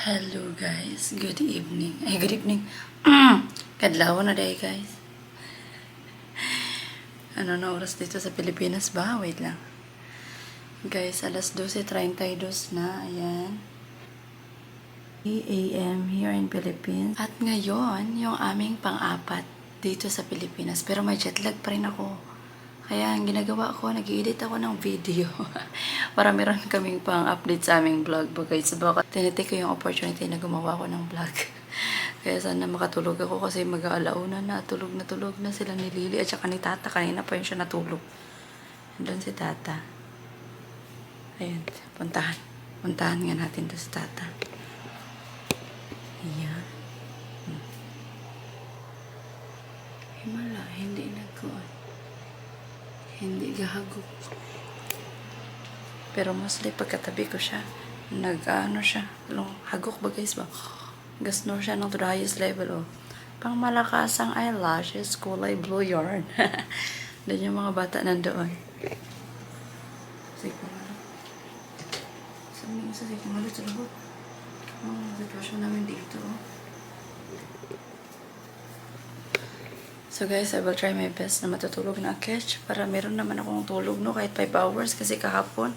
Hello guys, good evening. Ay, good evening. Kadlaw na day guys. Ano na oras dito sa Pilipinas ba? Wait lang. Guys, alas 12:32 na. Ayan. 3 a.m. here in Philippines. At ngayon, yung aming pang-apat dito sa Pilipinas. Pero may jet lag pa rin ako. Kaya ang ginagawa ko, nag-edit ako ng video. Para meron kaming pang-update sa aming vlog. Guys, baka tinitake ko yung opportunity na gumawa ko ng vlog. Kaya sana makatulog ako kasi mag-aalauna na. Tulog na sila ni Lily at saka ni Tata. Kanina pa yun siya natulog. Andun si Tata. Ayan, puntahan. Puntahan nga natin doon si Tata. Ayan. Himala, hindi nagkuhan. Hindi gahagok. Pero mostly pagkatabi ko siya, nag-ano siya, hagok ba guys ba? Gasnor siya ng to the highest level, oh. Pang malakas ang eyelashes, kulay blue yarn. Doon yung mga bata nandoon. Sige malo. Sabi niya sa sige malo sa labot. Sitwasyon namin dito, oh. So guys, I will try my best na matutulog na catch para meron naman akong tulog, no, kahit 5 hours kasi kahapon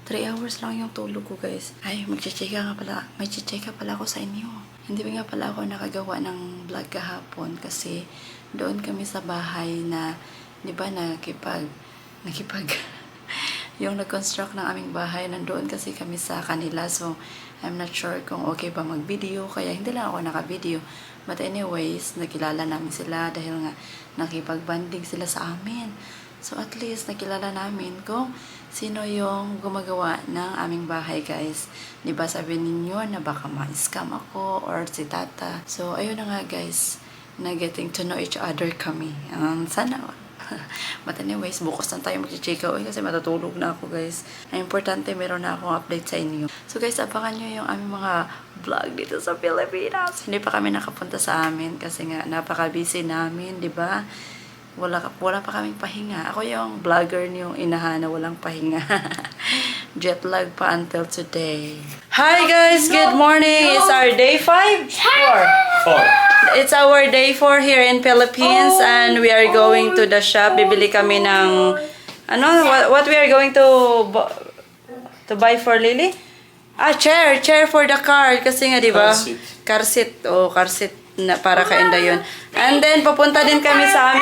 3 hours lang yung tulog ko guys. Ay, magchichika nga pala. May chichika pala ako sa inyo. Hindi ba nga pala ako nakagawa ng vlog kahapon kasi doon kami sa bahay na, di ba, nakipag yung nag-construct ng aming bahay, nandoon kasi kami sa kanila. So, I'm not sure kung okay ba mag-video, kaya hindi lang ako naka-video. But anyways, nakilala namin sila dahil nga nakipag-banding sila sa amin. So at least nakilala namin kung sino yung gumagawa ng aming bahay guys. Diba sabi ninyo na baka ma-scam ako or si Tata. So ayun na nga guys, na getting to know each other kami. Sana but anyways, bukas na tayo mag-check out kasi matutulog na ako guys. Ang importante, meron na akong update sa inyo. So guys, abangan nyo yung aming mga vlog dito sa Pilipinas. Hindi pa kami nakapunta sa amin kasi nga napaka-busy namin, di ba? Wala pa kaming pahinga. Ako yung vlogger niyong inahan na walang pahinga. Jet lag pa until today. Hi guys, good morning. It's our day 5? 4. It's our day 4 here in Philippines and we are going to the shop. Bibili kami ng ano, what we are going to buy for Lily? Chair for the car kasi nga, di ba? Car seat. Car seat na para kay Inday yun. And then pupunta din kami sa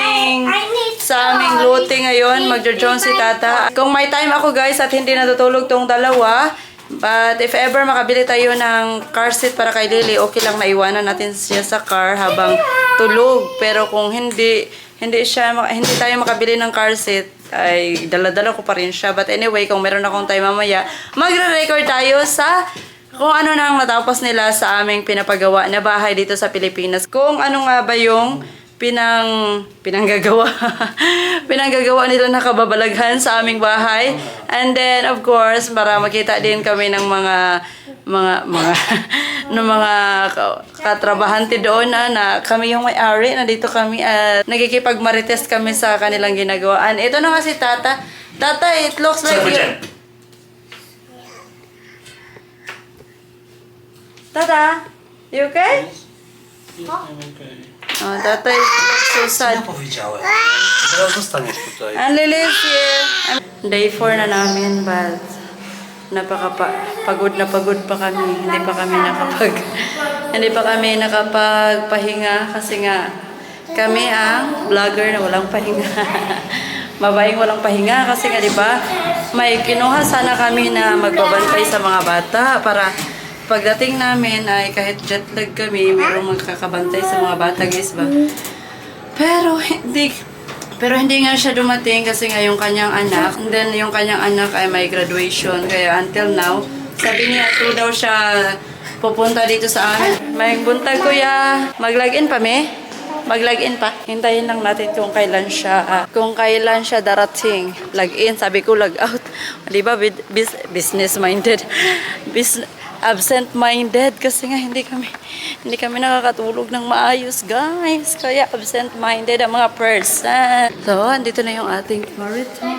aming lote ngayon. Magjo-join si Tata. Kung may time ako guys at hindi natutulog tong dalawa, but if ever makabili tayo ng car seat para kay Lily, okay lang na iwanan natin siya sa car habang tulog. Pero kung hindi tayo makabili ng car seat, ay dala-dala ko pa rin siya. But anyway, kung meron akong time mamaya, magre-record tayo sa kung ano nang natapos nila sa aming pinapagawa na bahay dito sa Pilipinas. Kung ano nga ba yung pinanggagawa pinanggagawa nila na kababalaghan sa aming bahay. And then of course, para makita din kami ng mga ng mga katrabahante doon na kami yung may-ari, na dito kami at nagkikipagmarites kami sa kanilang ginagawaan. Ito na nga si Tata. Tata, it looks like Tata, you okay? Oh, Tata is so sad. Teraz zostaniesz tutaj. And Lily is here. Day 4 na namin, but pagod pa kami. Hindi pa kami nakapagpahinga kasi nga kami ang vlogger na walang pahinga. Babaeng walang pahinga kasi nga, di ba? May kinuha sana kami na magbabantay sa mga bata para pagdating namin ay kahit jet lag kami, mayroong magkakabantay sa mga bata guys ba? Pero hindi nga siya dumating kasi nga yung kanyang anak, and then yung kanyang anak ay may graduation, kaya until now, sabi niya ito daw siya pupunta dito sa amin. May buntag kuya, mag-login pa mag-login pa. Hintayin lang natin kung kailan siya darating. Log-in, sabi ko log out. Di ba business-minded? Absent-minded kasi nga hindi kami nakakatulog ng maayos guys, kaya absent-minded ang mga person. So, andito na yung ating Marathon.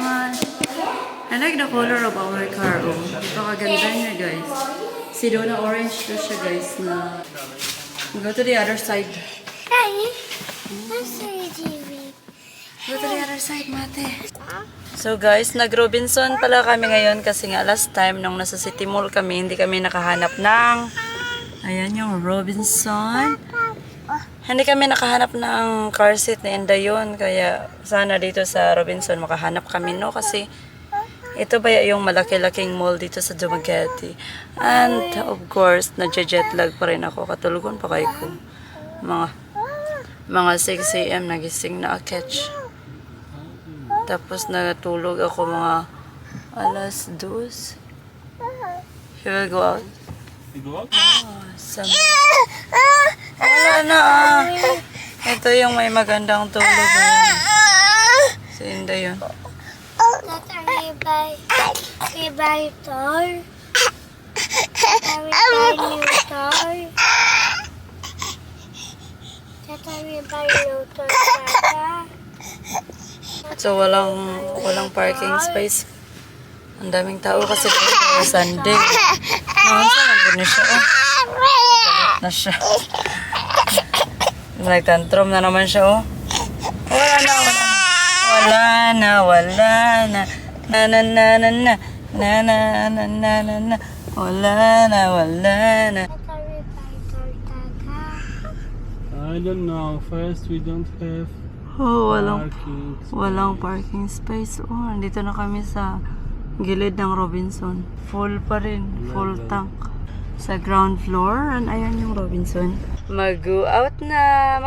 I like the color of our car. Napakaganda niya guys. Si Donna orange to siya guys na go to the other side. Daddy, what's the TV? Go to the other side, mate. So guys, nag-Robinson pala kami ngayon kasi nga last time nung nasa City Mall kami, hindi kami nakahanap ng ayan yung Robinson. Hindi kami nakahanap ng car seat na Inday yun. Kaya sana dito sa Robinson makahanap kami, no? Kasi ito ba yung malaki-laking mall dito sa Dumaguete. And of course, nagja-jet lag pa rin ako. Katulugon pa kayo ko. Mga 6 a.m. nagising na catch. Tapos natulog ako mga alas 2. He will go out. You go out? Wala na ah. Ito yung may magandang tulog. Si Inday yun. We buy toy. We buy new toy. Tata, we buy new toy, Tata. So walang parking space. Ang daming tao kasi Sunday. Saan na siya? Galit na siya. Nagtantrum na naman siya, oh. Wala na. Na na na na na. Na na na na na na. Wala na. Tata, we buy toy, Tata. I don't know. First, we don't have Oh, parking. walang parking space. Oh, nandito na kami sa gilid ng Robinson. Full pa rin. Full tank. Sa ground floor. And ayan yung Robinson. Mag-go out na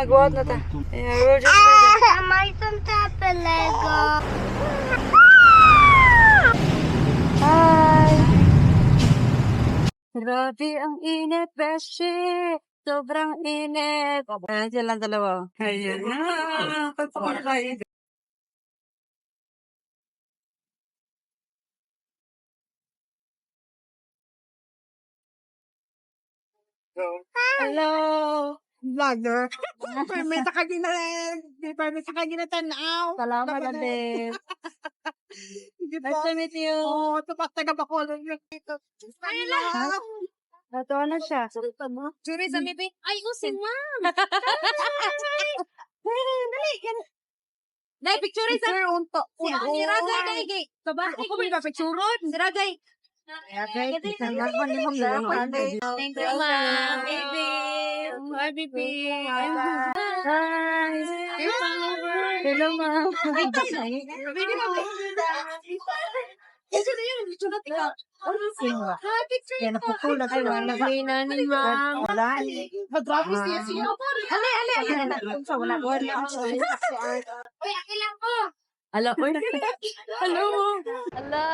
ta. Yeah, we're just waiting. May Tata, Lego. Hi! Grabe ang init, beshi! Sobrang init! Ayan sila dalawa. Ayan na! Pagpapakain. Hello! Vlogger. Permit ka ginatanaw. Salamat, ate. Nice to meet you. Oh, tapos taga-Bacolod yung dito. Ay, lang. Natuwa na siya. Churi sa mibi. Ay, usin, ma'am. Dali, picture sa. Picture unto. Si Ragay, dali. Kabaki. Ako ba yung picture? Si Ragay. Ragay, isang lagman ni mong gano'n. Thank you, ma'am. Baby. Hi, baby. Hi! Hello, ma'am. Yan, napupulag ko. Wala ni ma'am. Wala. Mag-drop siya siya. Wala. Uy, akilang ko. Hello, hello. Hello.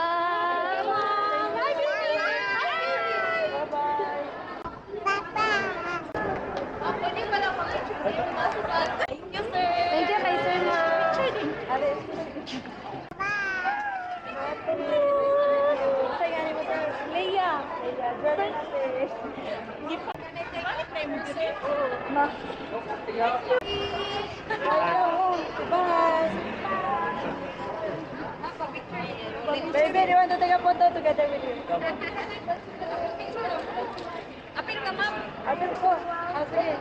Thank you, kay Sir Ma. Leia. Jordan ate. Hindi pa. Ma. Bye. Baby, do you want to take a photo together with you? Apil ka, ma'am. Apil po. Apil.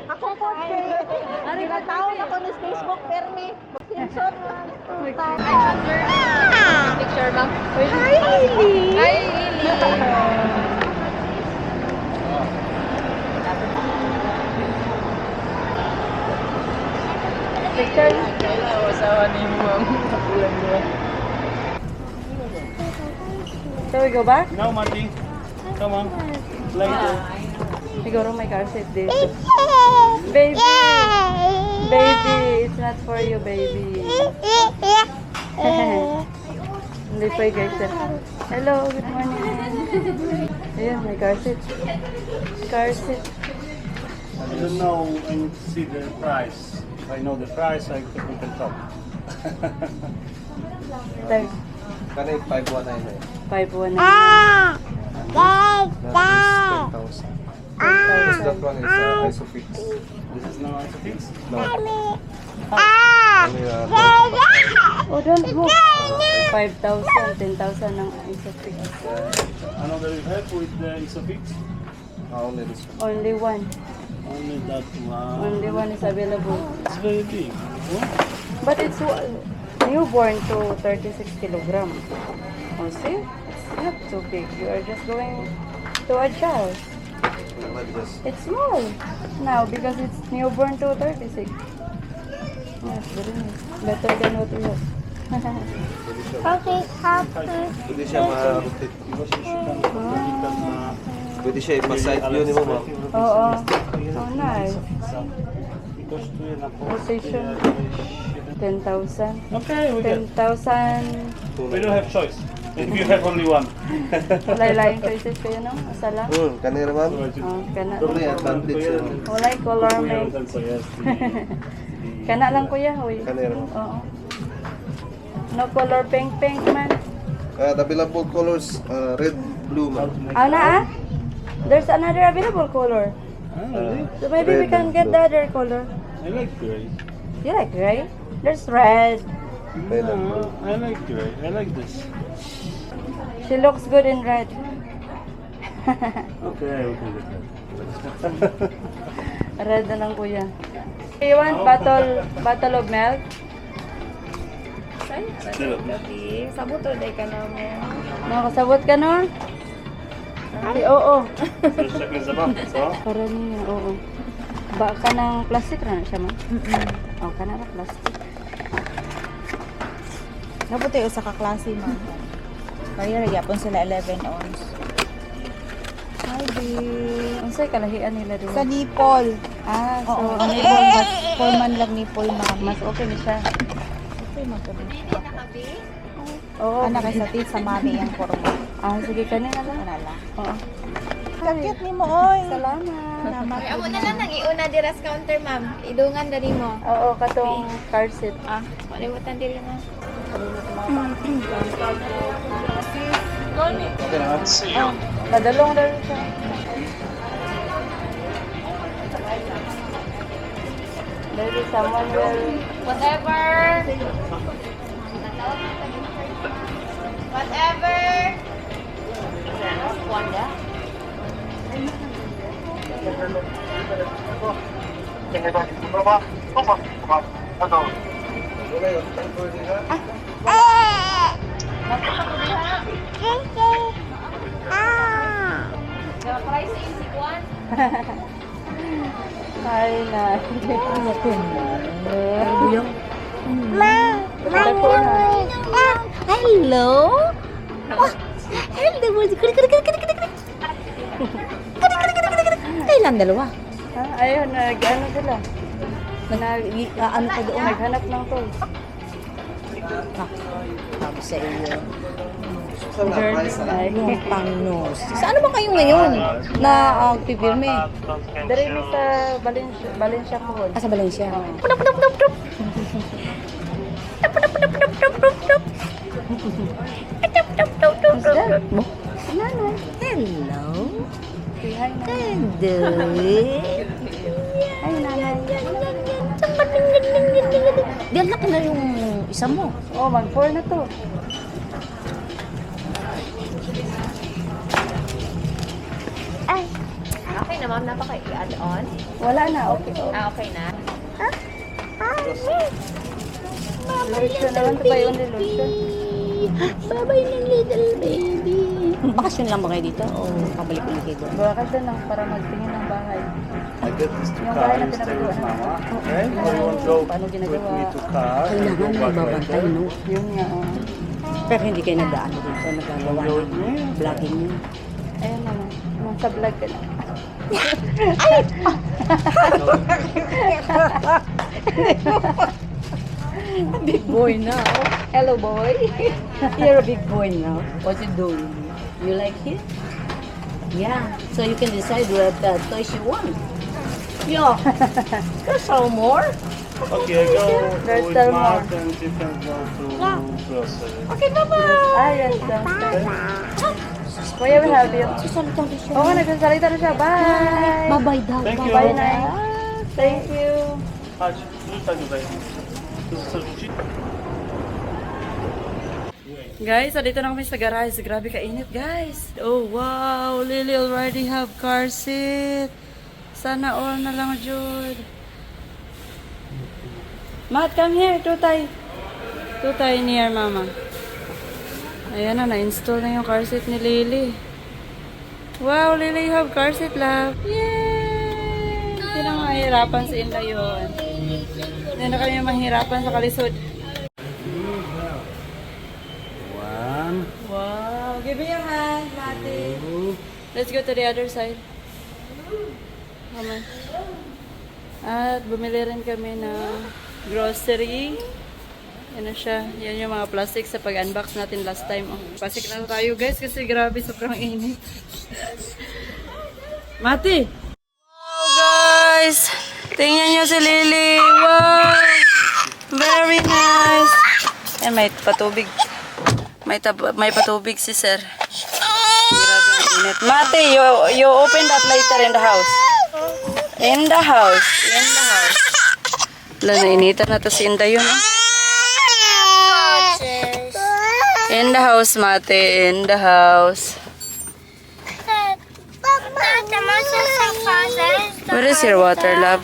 Ako po, Ari ka taon ako ni Facebook, Permi. Mag-sensor. Picture, ma'am. Hi, Lily. Hi, Lily. Picture. Shall we go back? No, Marty. Come on. Later. Siguro may car seat dito. Baby! Baby! It's not for you, baby. Hindi pa guys. Hello, good morning. Ayan, may car seat. Car seat. I don't know. I need to see the price. If I know the price, we can talk. Thanks. Kaya 5-1 na yun. 5-1 na. That is 10,000. Because that one is Isofix. This is no Isofix? No. Only, 12,000. Oh, don't book. 5,000, 10,000 ang isa fix. Another you have with the Isofix? Only this one. Only one. Only that one. Only one is available. It's very big. Oh, But it's newborn to 36 kilogram. Oh, see? It's not too big. You are just going to adjust. Like this. It's small now because it's newborn to 36. Yes, very nice. Better than what we have. Pwede siya ma-rotate. because you should have logical na Pwede siya ipa-side view ni mo, ma'am. Oo. Oh, nice. because to yun ako. Rotation. 10,000. Okay, we can. 10,000. We don't have choice. If you have only one. Lain-lain choices kayo, no? Asala? Kanira, ma'am. Oh, kana. Pero may advantage yun. Walay color may. Kana lang kuya, huy. Kanira, ma'am. Oo. No color pink man. The available colors, red, blue, ma'am. Ana ah? There's another available color. So maybe we can get the other color. I like gray. You like gray? There's red. Red and No, blue. I like gray. I like this. She looks good in red. Okay, we can get that. Red na lang kuya. You want bottle of milk? Sabot o day ka na mo. Nakasabot ka no? Ay, oo. Check this out. So, Para niya, oo. Ba ka ng plastic na siya man? Oo, ka na plastic. Nabuti usa ka klase man. Kaya nagyapon sila 11 ounce. Hi, babe. Unsay kalahian nila dito? Sa nipple. Ah, so Oo, nipple. Mas 4 man lang nipple, ma'am. mas okay ni siya. Okay, magkaroon. Oo. Anak kay sa tit sa mami ang forma. Ah, sige kanina lang. Wala lang. Oo. Kakit ni mo, oy. Salamat. Salamat. Amo na lang nang iuna diras counter, ma'am. Idungan dali mo. Oo, katong car seat. Ah, malimutan dili mo. Oh, padalong daw siya. Maybe someone will... Whatever. Whatever. Wanda. Wala yun. Pwede ka? Price is iguan. Hi na. Hello? Kailan dalawa? Ha? Ayun, nag-ano sila. Ano ka doon? Naghanap ng toys. Sabi sa iyo. Saan na price na? Ay, Yung pang-nose. Saan ba kayo ngayon na pipirme? Dari mi sa Valencia po. Ah, sa Valencia. Who's that? Nanay. Hello? Say hi na. Hi, nanay. Diyan na na yung isa mo. Oh, mag-4 na to. Okay na, ma'am. Napaka i-add on. Wala na, okay. Ah, okay na. Lotion, I want to buy only lotion. Babay ng little baby. Bakasyon lang ba kayo dito o pabalik-ulit kayo doon? Baka ka lang para magtingin ng bahay. I get this to Yung car. bahay na You stay with pinapagawa. mama. Okay? Or you want to go Paano with ginagawa? me to car? Kailangan Go may back babantay, later? no? Yun nga, oh. Pero hindi kayo nag-ano dito, nagagawa Go ng with me? vlogging nyo. Ayun naman. Nasa vlog ka na. Big boy now. Hello, boy. You're a big boy now. What you doing? You like it? Yeah. So you can decide what toys you want. Yeah. There's some more. Okay, go There's with still Mark and you can go to grocery. Okay, bye-bye. Ah, yes, downstairs. Kuya, we have you. Sasalita na siya. Oo nga, nagsasalita na siya. Bye! Bye-bye daw. Thank you. Bye, Nay. Thank you. Hajj, you tell me, babe. So cheap. Guys, dito na kami sa garage. Grabe kainit, guys. Oh, wow. Lily already have car seat. Sana all na lang, Jude. Matt, come here. Tutay. Tutay near mama. Ayan na, na-install na yung car seat ni Lily. Wow, Lily, you have car seat, love. Yay! Hindi na mahirapan si Inda yun. Hindi na kami mahirapan sa kalisod. One, Wow, give me your hand, Mati. two, Let's go to the other side. Come on. At bumili rin kami ng grocery. Yan na siya. Yan yung mga plastic sa pag-unbox natin last time. Oh, pasik na tayo guys kasi grabe sobrang init. Mati! Wow guys! Tingnan nyo si Lily. Wow! Very nice! Yan, may patubig. May patubig si sir. Grabe ang init. Mati, you open that later in the house. In the house. In the house. Wala, nainitan na to si Inda yun. Oh. In the house, Mati. In the house. Where is your water, love?